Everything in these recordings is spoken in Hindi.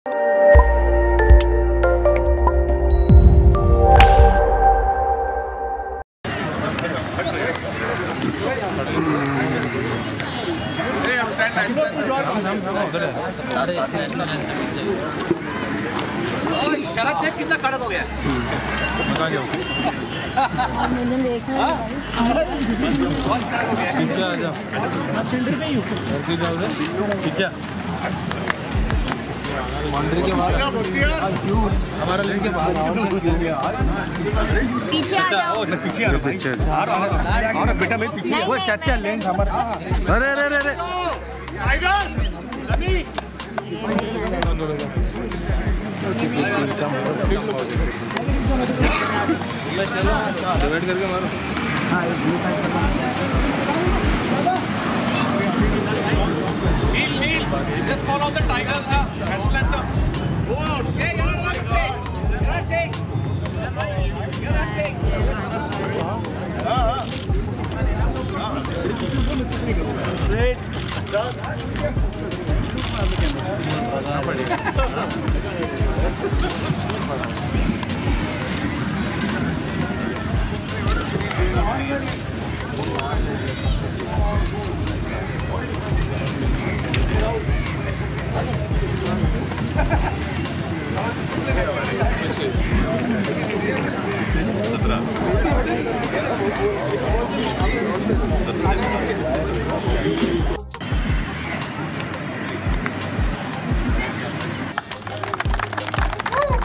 शरद देख कितना कड़क हो गया। मैंने देखा बाउंड्री के बाद हमारा लेन के बाद पीछे आ जाओ। पीछे और बेटा मैं पीछे वो चाचा लेन हमारा। अरे अरे अरे अरे टाइगर सनी डिवाइड करके मारो। Just follow the tiger. Excellent. Go out. Yeah, you're right. You're right. You're right. Great.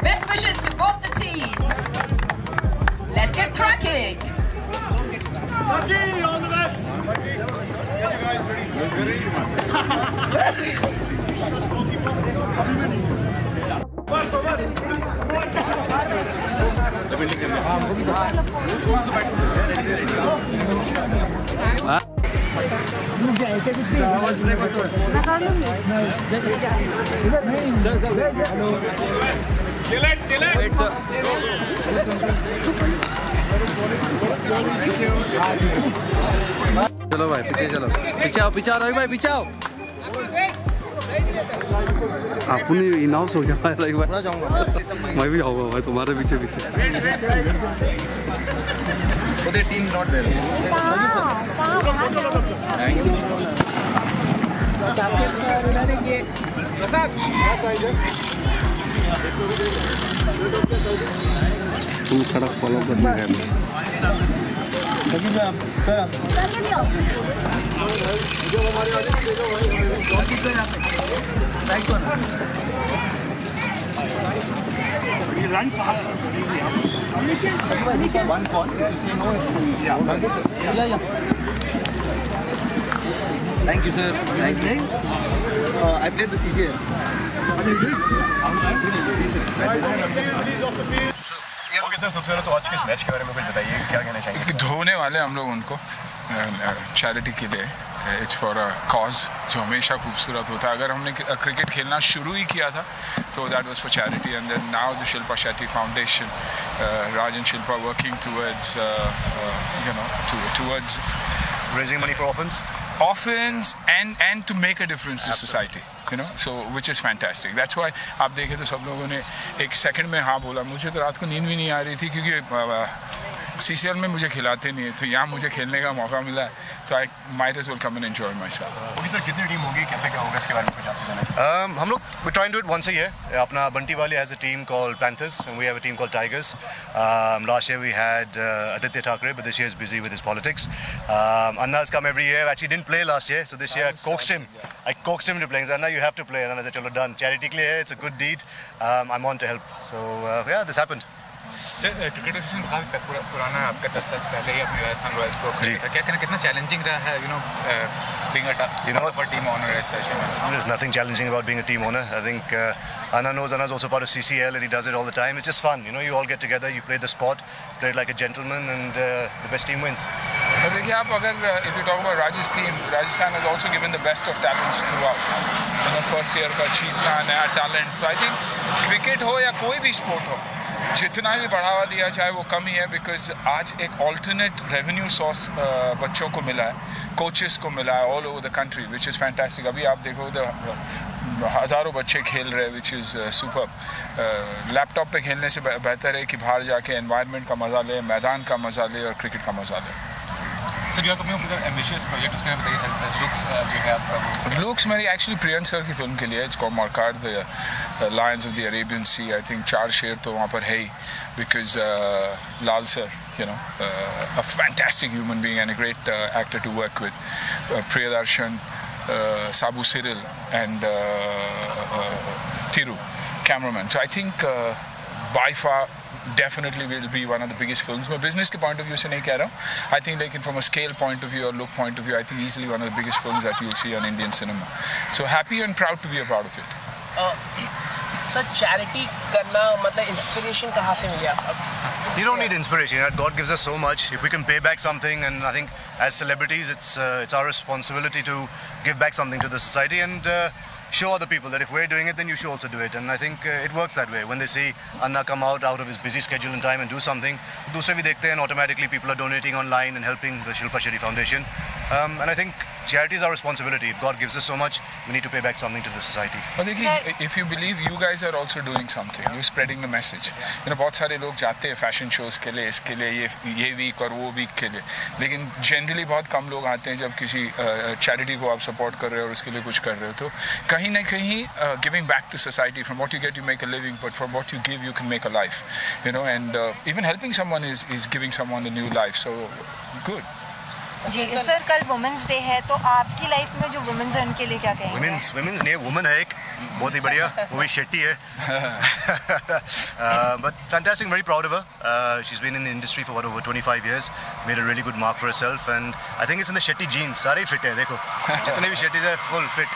Best wishes to both the teams. Let's get cracking. All the best. Get you guys ready. चलो भाई पीछे चलो। पीछे आओ रवि भाई पीछे आओ। अपनी इनाउंस हो गया भाई मैं भी आऊँगा भाई तुम्हारे पीछे पीछे। Team not there. तू खड़ा फॉलो कर रहा है। Run fast. One call. If you say no, yeah. Thank you, sir. Thank you. I played the CCL. Okay sir, सबसे पहले तो आज के इस मैच के बारे में कुछ बताइए, क्या कहना चाहेंगे? धोने वाले हम लोग उनको चैरिटी के लिए। इट्स फॉर अ कॉज जो हमेशा खूबसूरत होता है। अगर हमने क्रिकेट खेलना शुरू ही किया था तो that was for charity and then now the Shilpa Shetty foundation, Raj and Shilpa working towards towards raising money for orphans and to make a difference to society, you know, so which is fantastic. That's why आप देखें तो सब लोगों ने एक सेकंड में हाँ बोला। मुझे तो रात को नींद भी नहीं आ रही थी क्योंकि CCL में मुझे खिलाते नहीं है, तो यहाँ मुझे खेलने का मौका मिला है तो I might as well come and enjoy myself. Okay sir, कितनी टीम होगी, कैसे क्या होगा, इसके बारे में कुछ आपसे जानना चाहिए? हम लोग we try and do it once a year. अपना बंटी वाली has a team called Panthers and we have a team called Tigers. Last year we had Aditya Thackeray, but this year is busy with his politics. Anna has come every year. Actually didn't play last year, so this year I coaxed him into playing. Anna, you have to play. And Anna said, "Chalo, done. Charity ke liye, it's a good deed. I'm on to help." So yeah, this happened. Sir cricket association काफ़ी पुराना है आपका, 10 साल पहले ही अपने राजस्थान रॉयल्स को क्या कहना, कितना चैलेंजिंग रहा है being a team owner as such? There's nothing challenging about being a team owner. I think Anna knows Anna's also part of CCL and he does it all the time. It's just fun, you all get together, you play the sport, play it like a gentleman and the best team wins. और देखिए आप अगर if you talk about Rajasthan has also given the best of talents throughout. First year का चीजना, नया talent. So I think cricket हो या कोई भी sport हो, जितना भी बढ़ावा दिया जाए वो कम ही है, बिकॉज आज एक ऑल्टरनेट रेवेन्यू सोर्स बच्चों को मिला है, कोचेस को मिला है all over the country, which is fantastic. अभी आप देखो हज़ारों बच्चे खेल रहे हैं, विच इज़ सुपर. लैपटॉप पे खेलने से बेहतर है कि बाहर जाके एनवायरनमेंट का मज़ा ले, मैदान का मज़ा ले और क्रिकेट का मज़ा ले. Sir, you coming with ambitious project, उसमें बताइए सर. लुक्स जो है आपका, लुक्स मेरी एक्चुअली प्रियंक सर की फिल्म के लिए, it's called Marakkar the lions of the Arabian Sea. I think 4 शेर तो वहाँ पर है ही, because Lal sir, you know, a fantastic human being and a great actor to work with. Priyadarshan, Sabu Cyril and Thiru, cameraman. So I think by far definitely will be one of the biggest films. मैं business के point of view से नहीं कह रहा हूँ. I think like from a scale point of view or look point of view, I think easily one of the biggest films that you'll see on Indian cinema. So happy and proud to be a part of it. Sir, charity करना मतलब इंस्पिरेशन कहाँ से मिली आपको? You don't need inspiration. God gives us so much. If we can pay back something, and I think as celebrities, it's our responsibility to give back something to the society and show other people that if we're doing it, then you should also do it. And I think it works that way. When they see Anna come out of his busy schedule and time and do something, दूसरे भी देखते हैं, and automatically people are donating online and helping the Shilpa Shetty Foundation. And I think charity is our responsibility. If God gives us so much, we need to pay back something to the society. But if you believe, you guys are also doing something. You're spreading the message. You know, बहुत सारे लोग जाते हैं फैशन शोज के लिए, इसके लिए, ये वीक और वो वीक के लिए, लेकिन जनरली बहुत कम लोग आते हैं जब किसी चैरिटी को आप सपोर्ट कर रहे हो और उसके लिए कुछ कर रहे हो. तो कहीं ना कहीं giving back to society, from what you get you make a living, but from what you give you can make a life. You know, and even helping someone is giving someone a new life. So good. जी सर, कल वुमेंस डे है, तो आपकी लाइफ में जो वुमेन्स है उनके लिए क्या कहेंगे? वुमेन्स नहीं, वुमन है एक, बहुत ही बढ़िया, वो भी शेट्टी है. But fantastic, very proud of her. She's been in the industry for over 25 years, made a really good mark for herself, and I think it's in the Shetty genes. सारे ही fit है, देखो जितने भी शेट्टीज है full fit.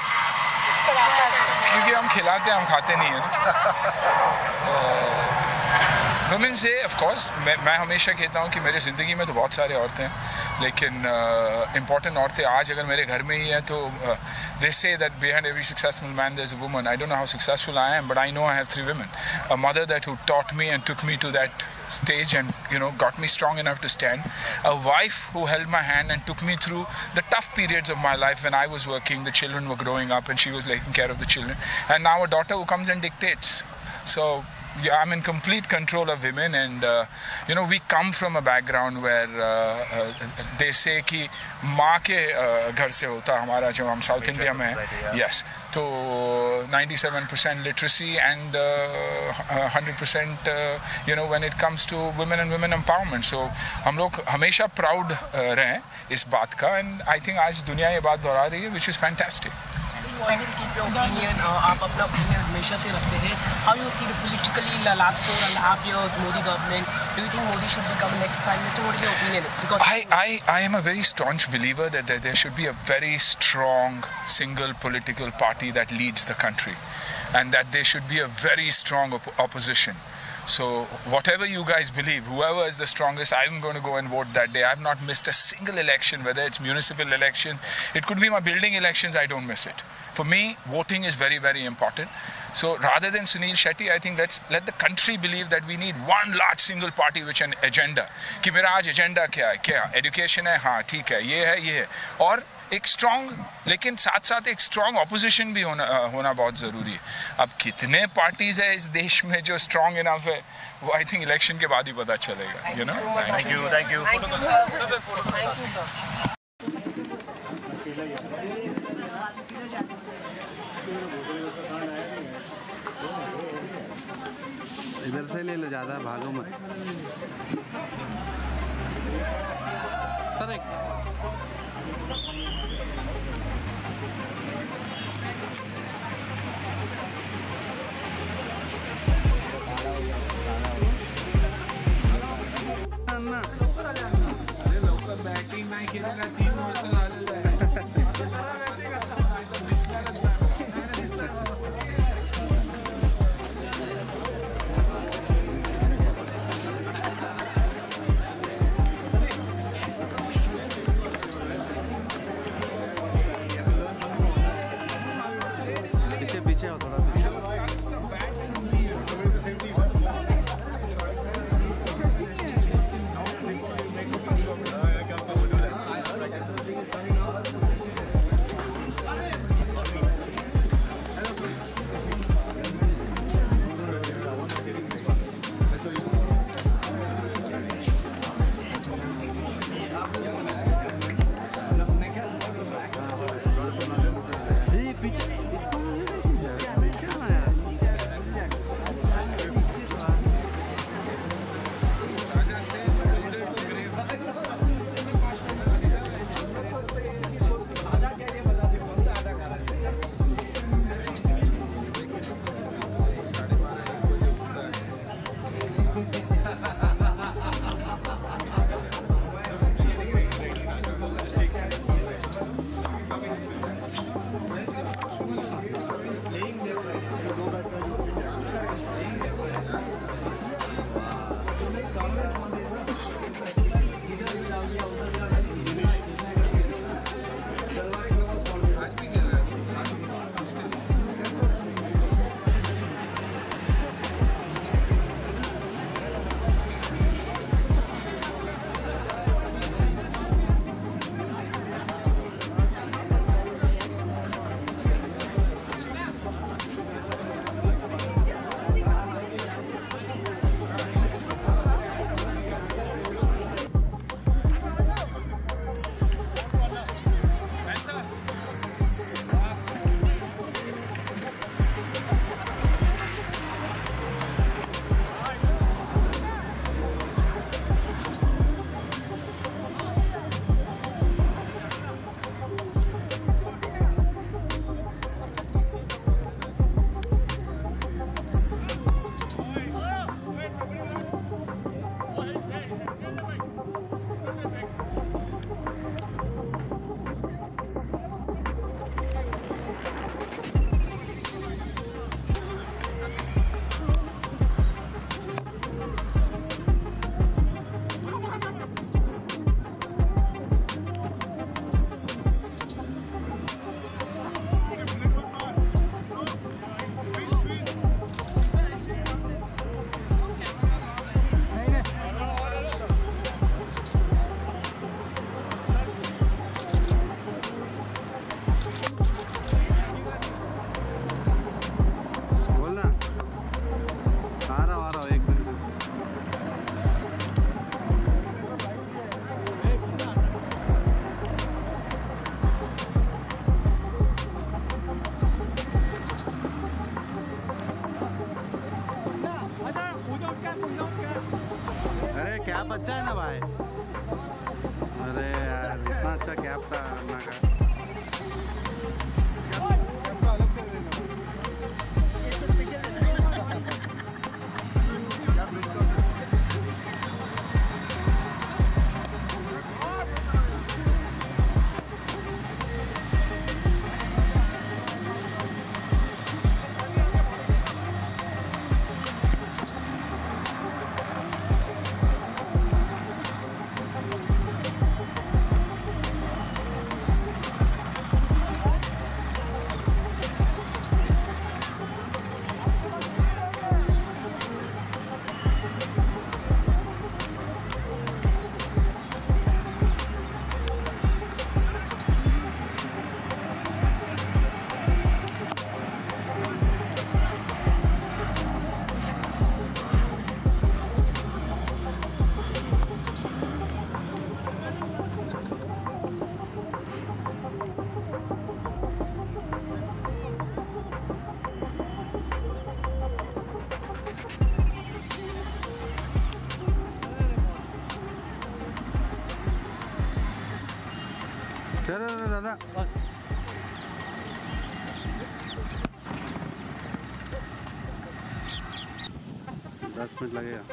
क्योंकि हम खिलाते हैं, हम खाते नहीं हैं. वुमेन्स डे ऑफ कोर्स मैं हमेशा कहता हूँ कि मेरी ज़िंदगी में तो बहुत सारे औरतें हैं, लेकिन इम्पॉर्टेंट औरतें आज अगर मेरे घर में ही हैं तो they say that behind every successful man there's a woman. I don't know how successful I am, but I know I have 3 women. A mother who taught me and took me to that stage and, you know, got me strong enough to stand. A wife who held my hand and took me through the tough periods of my life when I was working, the children were growing up and she was taking care of the children. And now a daughter who comes and dictates. So yeah, I'm in complete control of women, and you know, we come from a background where they say कि माँ के घर से होता हमारा, जो हम साउथ इंडिया में हैं. Yes, तो 97% literacy and 100% you know, when it comes to women and women empowerment. So हम लोग हमेशा proud रहें इस बात का, and I think आज दुनिया ये बात दोहरा रही है, which is fantastic. आप अपना ओपिनियन हमेशा से रखते हैं. How you see the politically last 4.5 years Modi government? Do you think Modi should become next prime minister? What is your opinion? Because I am a very staunch believer that there should be a very strong single political party that leads the country, and that there should be a very strong opposition. So whatever you guys believe, whoever is the strongest, I'm going to go and vote that day. I've not missed a single election, whether it's municipal elections, it could be my building elections, I don't miss it. For me, voting is very, very important. So rather than Sunil Shetty, I think let's let the country believe that we need one large single party with an agenda. कि मेरा आज agenda क्या है? क्या education है? हाँ ठीक है, ये है. और एक strong, लेकिन साथ साथ एक strong opposition भी होना बहुत ज़रूरी है. अब कितने parties है इस देश में जो strong enough है, वो I think election के बाद ही पता चलेगा. You know? Thank you. Thank you. इधर से ले लो, ज़्यादा भागो मत. सर एक अरे लोकल बैटिंग नहीं खेलेगा 3 वर्ष झालेलं आहे. पीछे हो, थोड़ा पीछे. कैप अच्छा है ना भाई? अरे यार इतना अच्छा कैप था अन्ना का। दादा 10 मिनट लगेगा।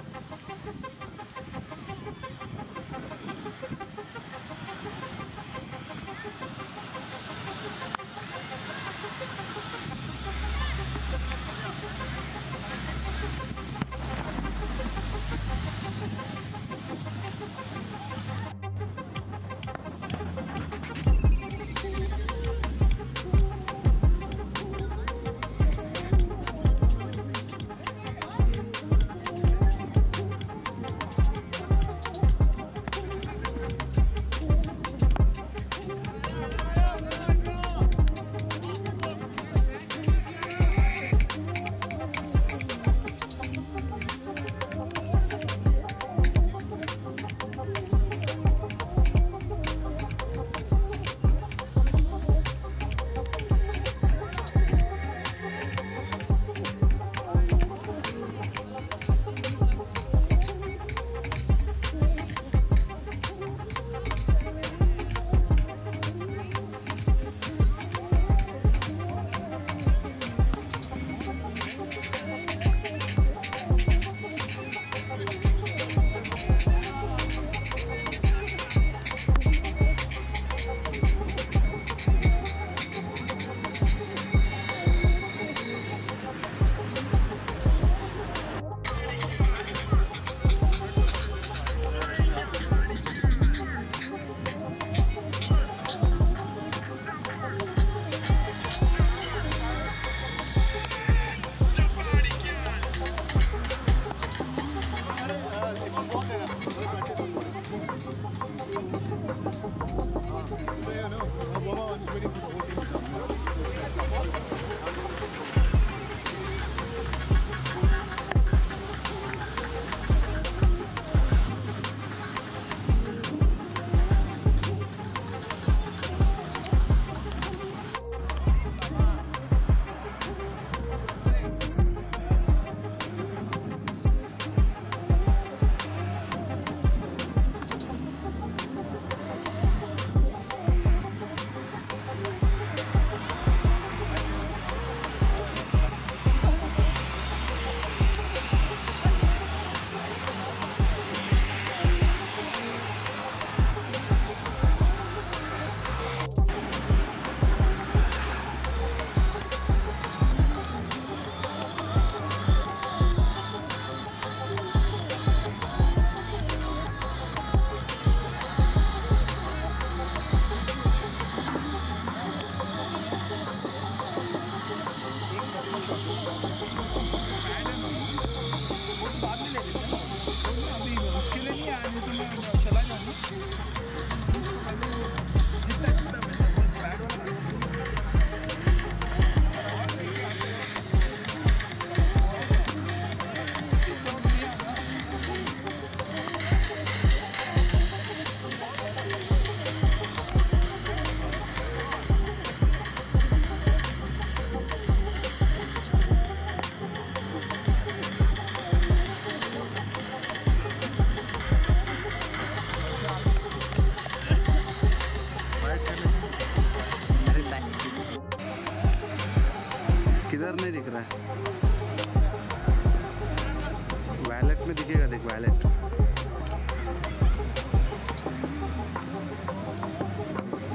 दिखेगा, देख वायलेट।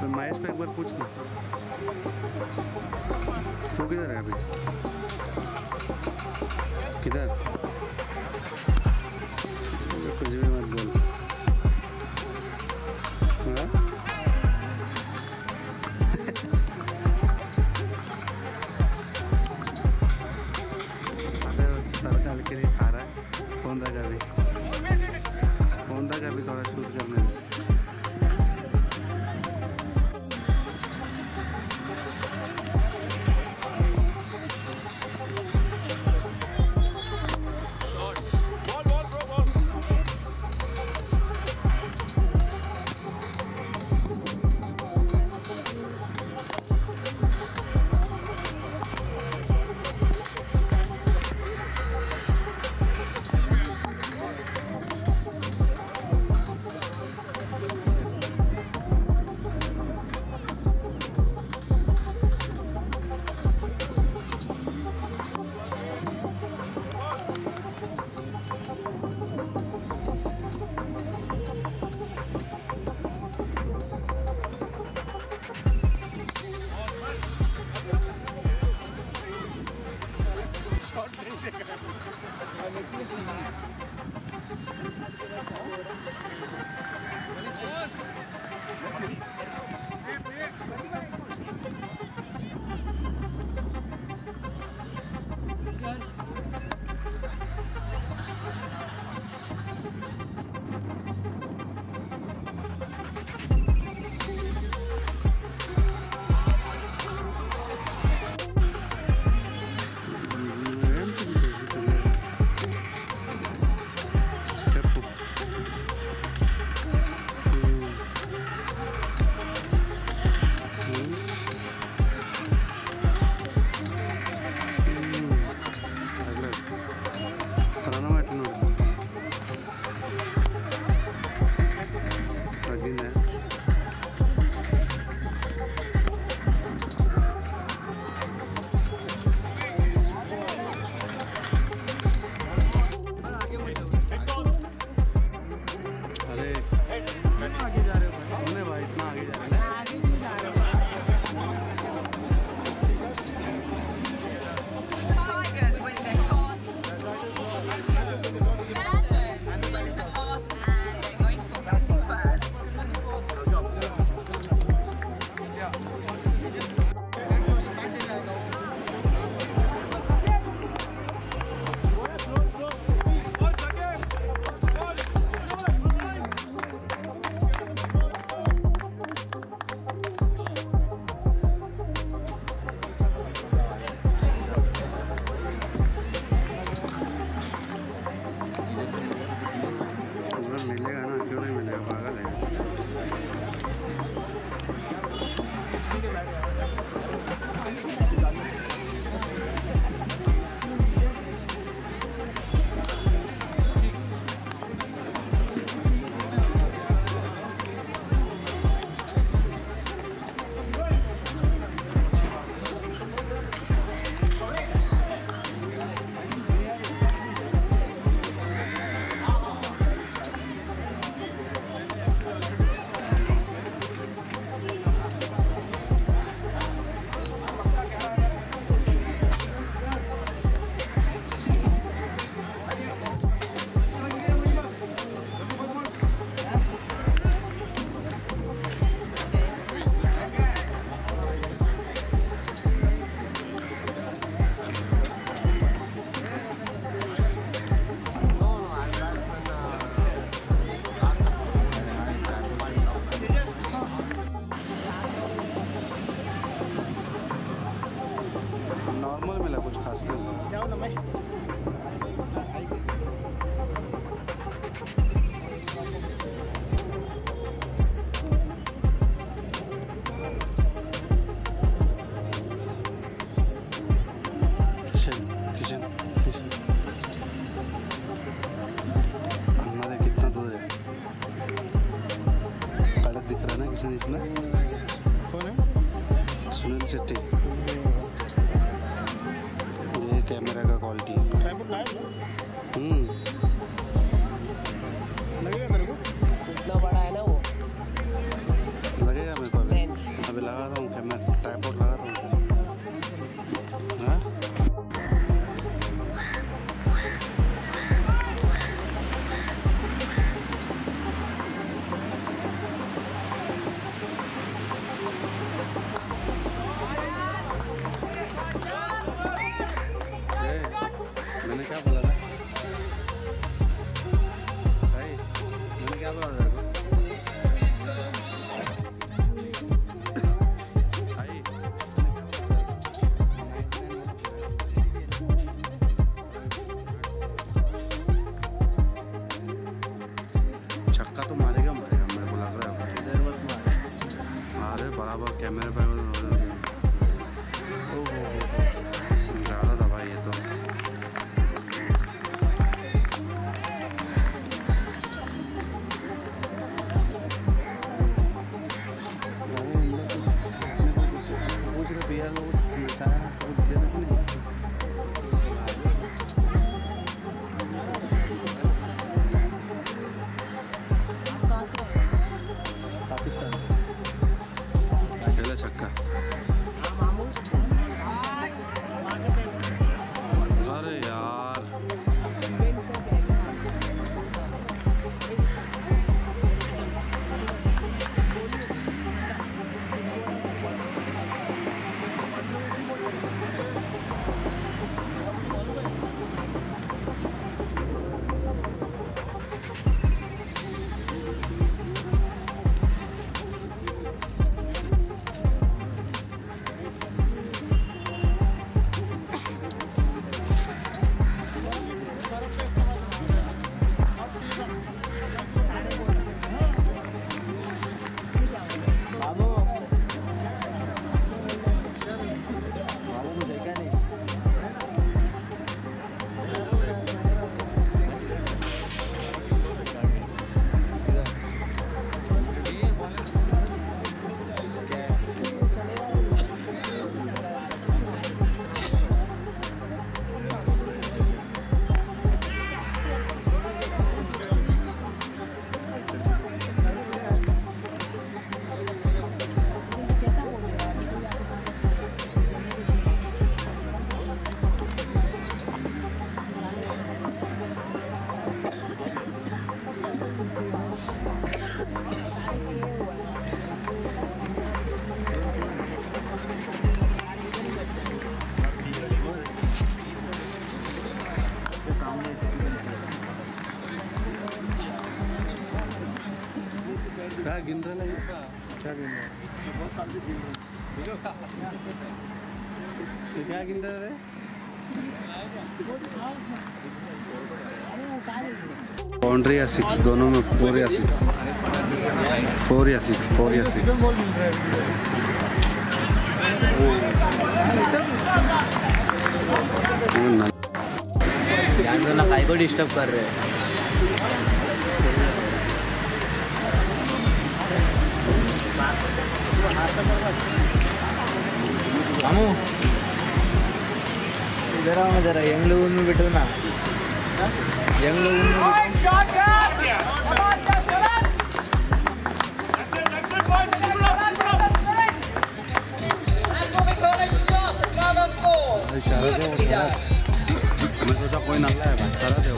तो महेश को एक बार पूछ ना, तू किधर है अभी? किधर? कुछ भी मत बोल। सर डाल के नहीं खा रहा है। फोन रखा भी थोड़ा शूट करने में। मैंने क्या बोला था? भाई मैंने क्या बोला था? छक्का तो मारेगा मेरे को लग रहा है। अरे बराबर कैमरे पे ज़्यादा था भाई ये तो। अकेला छक्का। अरे यार क्या गिन रहा है? क्या गिन रहा है? क्या गिन रहा है? बाउंड्री या 6 दोनों में 4 या 6 4 या 6 4 या 6 ना काय को डिस्टर्ब कर रहे हैं। मामू इधर आओ जरा, यंग लोगों में बैठो ना, यंग लोगों में मैं सोचा कोई नाला है भाई, सारा दे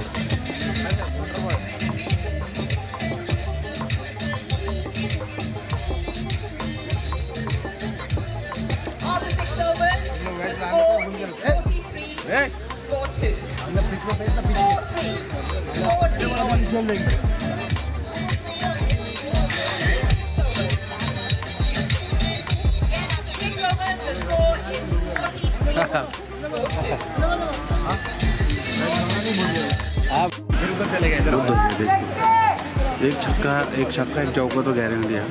एक छक्का एक चौका तो गारंटी दिया।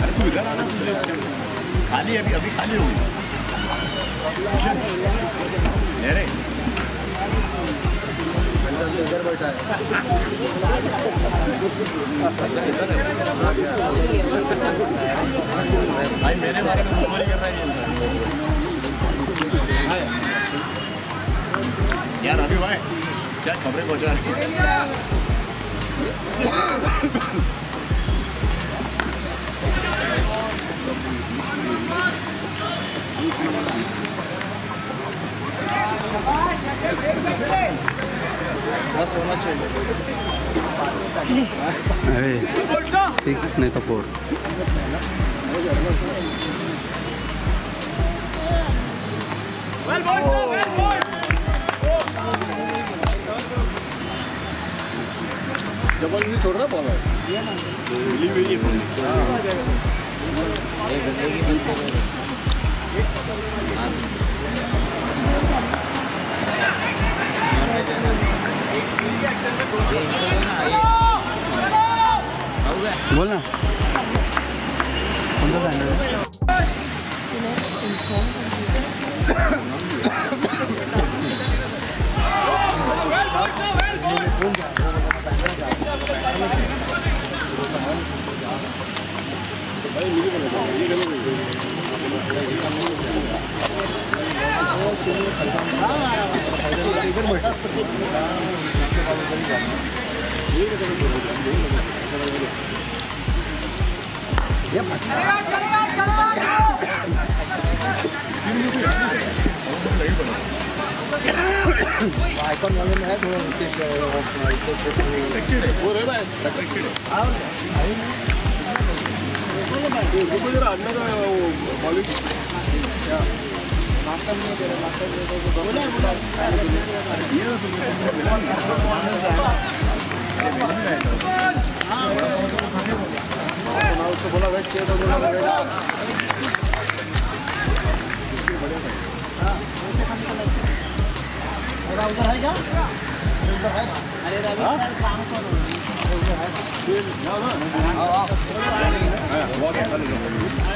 अरे तू इधर आना, खाली अभी खाली होगी। अरे इधर बैठा है भाई, मेरे बारे में कर रहा है यार। अभी भाई क्या खबरें पहुंचा रही है। बस होना चाहिए। अरे 6 नहीं तो 4। Well, boys, well, boys. जबरदस्ती छोड़ रहा बॉल बोलना आइकॉन वाले में है थोड़ा नीतीश वो रह रहा है उसको बोला वेट चाहिए तो बोला उधर है क्या उधर है अरे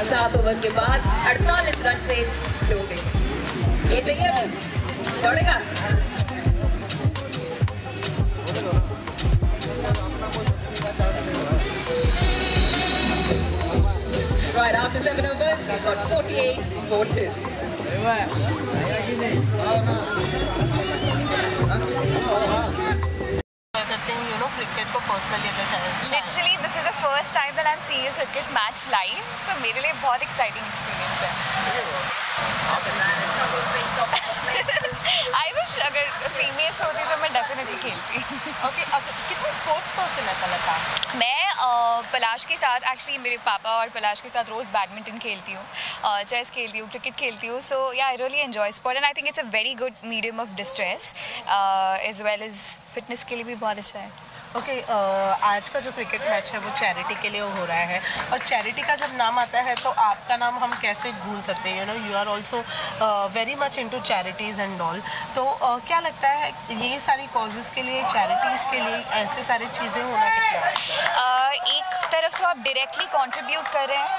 सात ओवर के बाद 48 रन से क्लोजिंग। ये चाहिए दौड़ेगा। Right after 7 overs, we've got 48 for 2. Cricket को पर्सनली अगर Literally, this is the first time that I'm seeing a cricket match live, so मेरे लिए बहुत exciting experience है। I wish अगर females होती तो मैं definitely खेलती। Okay, कितने स्पोर्ट्स पर्सन है पलका? मैं पलाश के साथ एक्चुअली मेरे पापा और पलाश के साथ रोज़ बैडमिंटन खेलती हूँ, चेस खेलती हूँ, क्रिकेट खेलती हूँ। So yeah I really enjoy sport and I think it's a very good medium of distress as well as fitness के लिए भी बहुत अच्छा है। ओके, आज का जो क्रिकेट मैच है वो चैरिटी के लिए हो रहा है और चैरिटी का जब नाम आता है तो आपका नाम हम कैसे भूल सकते हैं? You know you are also very much into charities and all. तो क्या लगता है ये सारी कॉजेज़ के लिए, चैरिटीज़ के लिए ऐसे सारी चीज़ें होना कितना? एक तरफ तो आप डायरेक्टली कंट्रीब्यूट कर रहे हैं,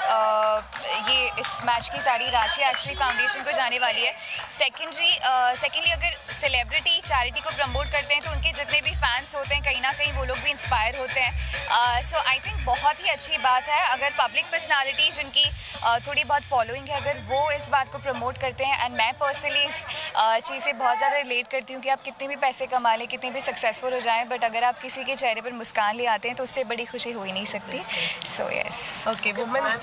ये इस मैच की सारी राशि एक्चुअली फाउंडेशन को जाने वाली है। सेकेंडली अगर सेलिब्रिटी चैरिटी को प्रमोट करते हैं तो उनके जितने भी फैंस होते हैं कहीं ना कहीं वो लोग भी इंस्पायर होते हैं। सो आई थिंक बहुत ही अच्छी बात है अगर पब्लिक पर्सनालिटी जिनकी थोड़ी बहुत फॉलोइंग है अगर वो इस बात को प्रमोट करते हैं। एंड मैं पर्सनली इस चीज़ से बहुत ज़्यादा रिलेट करती हूँ कि आप कितने भी पैसे कमा लें, कितने भी सक्सेसफुल हो जाएं, बट अगर आप किसी के चेहरे पर मुस्कान ले आते हैं तो उससे बड़ी खुशी हो ही नहीं सकती। So yes. Okay, women's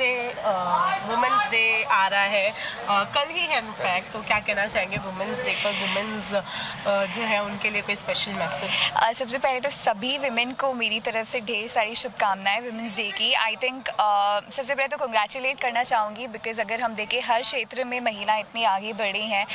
day आ रहा है, कल ही है इनफैक्ट, तो क्या कहना चाहेंगे वुमेंस डे पर? वुमेंस जो है उनके लिए कोई स्पेशल मैसेज? सबसे पहले तो सभी विमेन को मेरी तरफ से ढेर सारी शुभकामनाएं वुमेंस डे की। आई थिंक सबसे पहले तो कंग्रेचुलेट करना चाहूँगी बिकॉज़ अगर हम देखें हर क्षेत्र में महिलाएं इतनी आगे बढ़ रही हैं,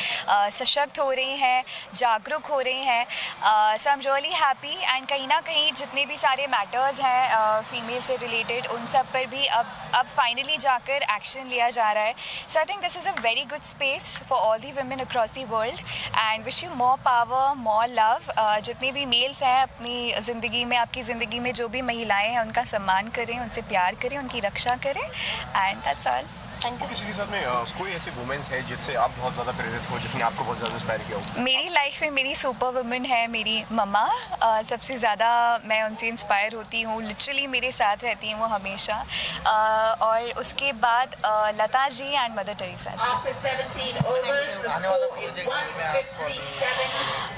सशक्त हो रही हैं, जागरूक हो रही हैं। So I am really happy and कहीं ना कहीं जितने भी सारे मैटर्स हैं फीमेल से रिलेटेड उन सब पर भी अब फाइनली जाकर एक्शन लिया जा रहा है। So I think this is a very good space for all the women across the world and wish you more power, more love. जितने भी मेल्स हैं अपनी ज़िंदगी में, आपकी ज़िंदगी में जो भी महिलाएं हैं उनका सम्मान करें, उनसे प्यार करें, उनकी रक्षा करें एंड दैट्स ऑल। किसी के साथ में कोई ऐसी वुमेन्स है जिससे आप बहुत ज़्यादा प्रेरित हो, जिसने आपको बहुत ज़्यादा इंस्पायर किया हो? मेरी लाइफ में मेरी सुपर वुमेन है मेरी मम्मा। सबसे ज़्यादा मैं उनसे इंस्पायर होती हूँ, लिटरली मेरे साथ रहती हैं वो हमेशा। और उसके बाद Lata ji and mother Teresa जी।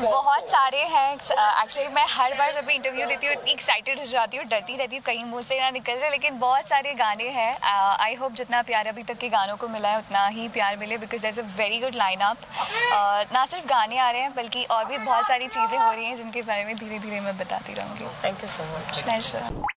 बहुत सारे हैं एक्चुअली। मैं हर बार जब भी इंटरव्यू देती हूँ इतनी एक्साइटेड हो जाती हूँ, डरती रहती हूँ कहीं मुँह से ना निकल जाए, लेकिन बहुत सारे गाने हैं। आई होप जितना प्यार अभी तक के गानों को मिला है उतना ही प्यार मिले because there is a very good line up. ना सिर्फ गाने आ रहे हैं बल्कि और भी बहुत सारी चीज़ें हो रही हैं जिनके बारे में धीरे धीरे मैं बताती रहूँगी। Thank you so much. Pleasure.